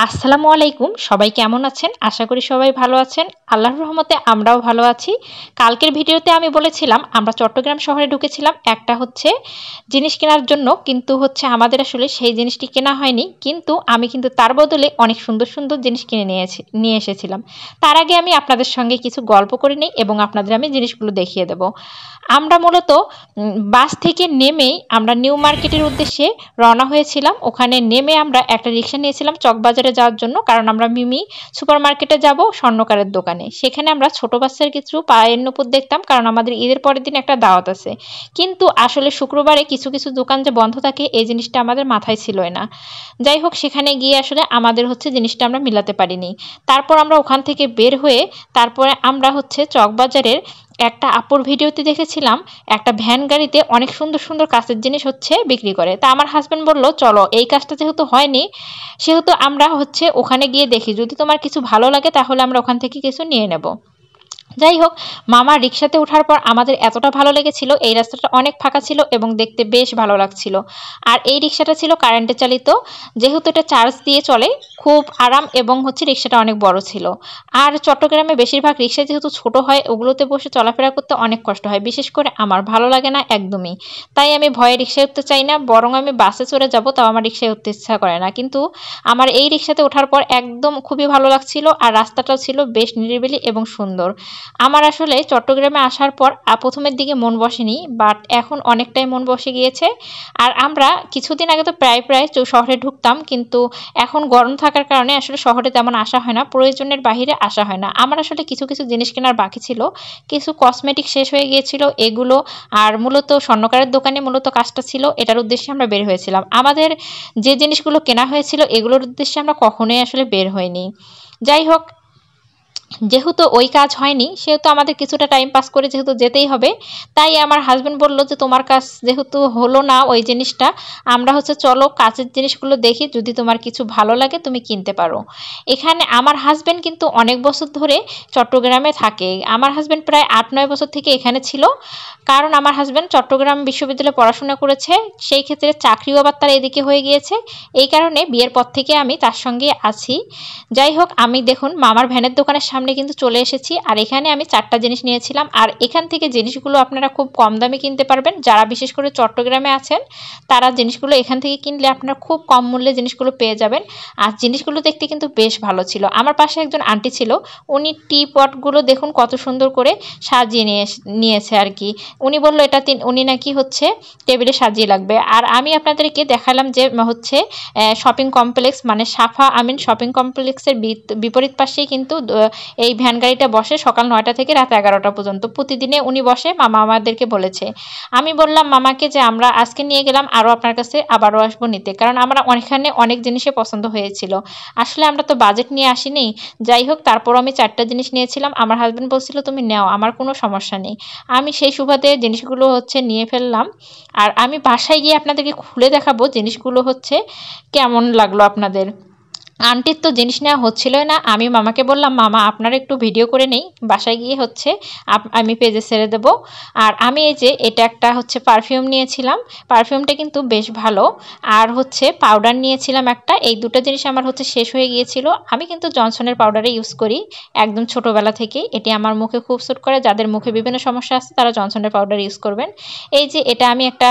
আসসালামু আলাইকুম। সবাই কেমন আছেন? আশা করি সবাই ভালো আছেন। আল্লাহর রহমতে আমরাও ভালো আছি। কালকের ভিডিওতে আমি বলেছিলাম আমরা চট্টগ্রাম শহরে ঢুকেছিলাম একটা জিনিস কেনার জন্য, কিন্তু আমাদের আসলে সেই জিনিসটি কেনা হয়নি। কিন্তু আমি তার বদলে অনেক সুন্দর সুন্দর জিনিস কিনে নিয়ে এসেছিলাম। তার আগে আমি আপনাদের সঙ্গে কিছু গল্প করে নিই এবং আপনাদের আমি জিনিসগুলো দেখিয়ে দেব। আমরা মূলত বাস থেকে নেমেই আমরা নিউ মার্কেটের উদ্দেশ্যে রওনা হয়েছিলাম। ওখানে নেমে আমরা একটা রিক্সা নিয়েছিলাম চকবাজারে যাওয়ার জন্য, কারণ আমরা মিমি সুপার মার্কেটে যাব স্বর্ণকারের দোকানে। সেখানে আমরা ছোট বাচ্চার কিছু পায়ের নূপুর দেখতাম, কারণ আমাদের ঈদের পরের দিন একটা দাওয়াত আছে। কিন্তু আসলে শুক্রবারে কিছু কিছু দোকান যে বন্ধ থাকে এই জিনিসটা আমাদের মাথায় ছিলই না। যাই হোক, সেখানে গিয়ে আসলে আমাদের জিনিসটা আমরা মিলাতে পারিনি। তারপর আমরা ওখান থেকে বের হয়ে তারপরে আমরা চকবাজারের একটা আপুর ভিডিওতে দেখেছিলাম একটা ভ্যান গাড়িতে অনেক সুন্দর সুন্দর কাঁচের জিনিস বিক্রি করে। তা আমার হাজব্যান্ড বলল, চলো এই কাজটা যেহেতু হয়নি সেহেতু আমরা ওখানে গিয়ে দেখি, যদি তোমার কিছু ভালো লাগে তাহলে আমরা ওখান থেকে কিছু নিয়ে নেব। যাই হোক, মামার রিক্সাতে ওঠার পর আমাদের এতটা ভালো লেগেছিল, এই রাস্তাটা অনেক ফাঁকা ছিল এবং দেখতে বেশ ভালো লাগছিল। আর এই রিক্সাটা ছিল কারেন্টে চালিত, যেহেতু এটা চার্জ দিয়ে চলে, খুব আরাম এবং রিক্সাটা অনেক বড় ছিল। আর চট্টগ্রামে বেশিরভাগ রিক্সা যেহেতু ছোট হয়, ওগুলোতে বসে চলাফেরা করতে অনেক কষ্ট হয়, বিশেষ করে আমার ভালো লাগে না একদমই। তাই আমি ভয়ে রিক্সায় উঠতে চাই না, বরং আমি বাসে চড়ে যাব, তাও আমার রিক্সায় উঠতে ইচ্ছা করে না। কিন্তু আমার এই রিক্সাতে ওঠার পর একদম খুবই ভালো লাগছিল, আর রাস্তাটাও ছিল বেশ নিরিবিলি এবং সুন্দর। আমার আসলে চট্টগ্রামে আসার পর প্রথমের দিকে মন বসেনি, বাট এখন অনেকটাই মন বসে গিয়েছে। আর আমরা কিছুদিন আগে তো প্রায় শহরে ঢুকতাম, কিন্তু এখন গরম থাকার কারণে আসলে শহরে তেমন আসা হয় না, প্রয়োজনের বাহিরে আসা হয় না। আমার আসলে কিছু কিছু জিনিস কেনার বাকি ছিল, কিছু কসমেটিক শেষ হয়ে গিয়েছিল এগুলো। আর মূলত স্বর্ণকারের দোকানে মূলত কাজটা ছিল, এটার উদ্দেশ্যে আমরা বের হয়েছিলাম। আমাদের যে জিনিসগুলো কেনা হয়েছিল এগুলোর উদ্দেশ্যে আমরা কখনোই আসলে বের হইনি। যাই হোক, যেহেতু ওই কাজ হয়নি সেহেতু আমাদের কিছুটা টাইম পাস করে যেহেতু যেতেই হবে, তাই আমার হাজব্যান্ড বলল যে তোমার কাজ যেহেতু হলো না ওই জিনিসটা, আমরা চলো কাচের জিনিসগুলো দেখি, যদি তোমার কিছু ভালো লাগে তুমি কিনতে পারো। এখানে আমার হাজব্যান্ড কিন্তু অনেক বছর ধরে চট্টগ্রামে থাকে। আমার হাজব্যান্ড প্রায় 8-9 বছর থেকে এখানে ছিল, কারণ আমার হাজব্যান্ড চট্টগ্রাম বিশ্ববিদ্যালয়ে পড়াশোনা করেছে, সেই ক্ষেত্রে চাকরিও আবার তার এদিকে হয়ে গিয়েছে। এই কারণে বিয়ের পর থেকে আমি তার সঙ্গে আছি। যাই হোক, আমি দেখুন মামার ভ্যানের দোকানের সামনে কিন্তু চলে এসেছি, আর এখানে আমি 4টা জিনিস নিয়েছিলাম। আর এখান থেকে জিনিসগুলো আপনারা খুব কম দামে কিনতে পারবেন। যারা বিশেষ করে চট্টগ্রামে আছেন তারা জিনিসগুলো এখান থেকে কিনলে আপনারা খুব কম মূল্যে জিনিসগুলো পেয়ে যাবেন। আর জিনিসগুলো দেখতে কিন্তু বেশ ভালো ছিল। আমার পাশে একজন আন্টি ছিল, উনি টি পটগুলো দেখুন কত সুন্দর করে সাজিয়ে নিয়েছে আর কি। উনি বললো এটা উনি নাকি টেবিলে সাজিয়ে লাগবে। আর আমি আপনাদেরকে দেখালাম যে শপিং কমপ্লেক্স, মানে সাফা আমিন শপিং কমপ্লেক্সের বিপরীত পাশেই কিন্তু এই ভ্যান গাড়িটা বসে সকাল 9টা থেকে রাত 11টা পর্যন্ত প্রতিদিনে উনি বসে, মামা আমাদেরকে বলেছে। আমি বললাম মামাকে যে আমরা আজকে নিয়ে গেলাম, আরও আপনার কাছে আবারও আসবো নিতে, কারণ আমরা ওখানে অনেক জিনিসে পছন্দ হয়েছিল। আসলে আমরা তো বাজেট নিয়ে আসিনি। যাই হোক, তারপর আমি 4টা জিনিস নিয়েছিলাম। আমার হাজব্যান্ড বলছিল তুমি নাও, আমার কোনো সমস্যা নেই। আমি সেই সুবাদে জিনিসগুলো নিয়ে ফেললাম। আর আমি বাসায় গিয়ে আপনাদেরকে খুলে দেখাবো জিনিসগুলো কেমন লাগলো আপনাদের। আন্টির তো জিনিস নেওয়া হচ্ছিলই না, আমি মামাকে বললাম মামা আপনারা একটু ভিডিও করে নেই, বাসায় গিয়ে আমি পেজে ছেড়ে দেব। আর আমি এই যে এটা একটা পারফিউম নিয়েছিলাম, পারফিউমটা কিন্তু বেশ ভালো। আর পাউডার নিয়েছিলাম একটা, এই দুটো জিনিস আমার শেষ হয়ে গিয়েছিল। আমি কিন্তু জনসনের পাউডারে ইউজ করি একদম ছোটোবেলা থেকেই, এটি আমার মুখে খুব স্যুট করে। যাদের মুখে বিভিন্ন সমস্যা আছে তারা জনসনের পাউডার ইউজ করবেন। এই যে এটা আমি একটা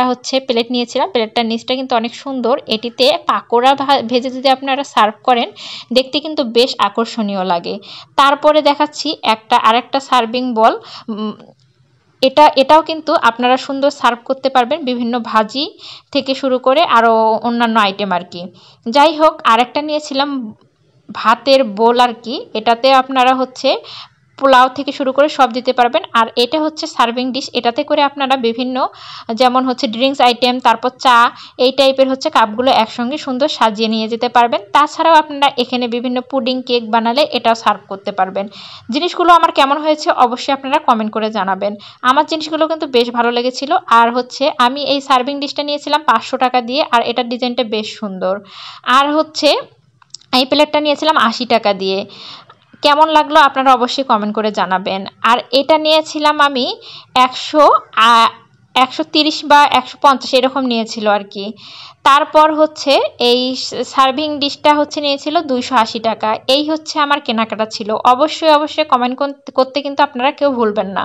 প্লেট নিয়েছিলাম, প্লেটটার নিচটা কিন্তু অনেক সুন্দর, এটিতে পাকোড়া ভেজে যদি আপনারা সার্ভ করেন দেখতে কিন্তু বেশ আকর্ষণীয় লাগে। তারপরে দেখাচ্ছি আরেকটা সার্ভিং বল, এটাও কিন্তু আপনারা সুন্দর সার্ভ করতে পারবেন বিভিন্ন ভাজি থেকে শুরু করে আরও অন্যান্য আইটেম আর কি। যাই হোক, আরেকটা নিয়েছিলাম ভাতের বোল আর কি, এটাতে আপনারা পোলাও থেকে শুরু করে সব দিতে পারবেন। আর এটা সার্ভিং ডিশ, এটাতে করে আপনারা বিভিন্ন যেমন ড্রিঙ্কস আইটেম, তারপর চা, এই টাইপের কাপগুলো একসঙ্গে সুন্দর সাজিয়ে নিয়ে যেতে পারবেন। তাছাড়াও আপনারা এখানে বিভিন্ন পুডিং কেক বানালে এটাও সার্ভ করতে পারবেন। জিনিসগুলো আমার কেমন হয়েছে অবশ্যই আপনারা কমেন্ট করে জানাবেন। আমার জিনিসগুলো কিন্তু বেশ ভালো লেগেছিল। আর আমি এই সার্ভিং ডিশটা নিয়েছিলাম 500 টাকা দিয়ে, আর এটার ডিজাইনটা বেশ সুন্দর। আর এই প্লেটটা নিয়েছিলাম 80 টাকা দিয়ে। কেমন লাগলো আপনারা অবশ্যই কমেন্ট করে জানাবেন। আর এটা নিয়েছিলাম আমি 130 বা 150 এরকম নিয়েছিল আর কি। তারপর হচ্ছে এই সার্ভিং ডিশটা হচ্ছে নিয়েছিল 280 টাকা। এই হচ্ছে আমার কেনাকাটা ছিল। অবশ্যই অবশ্যই কমেন্ট করতে কিন্তু আপনারা কেউ ভুলবেন না।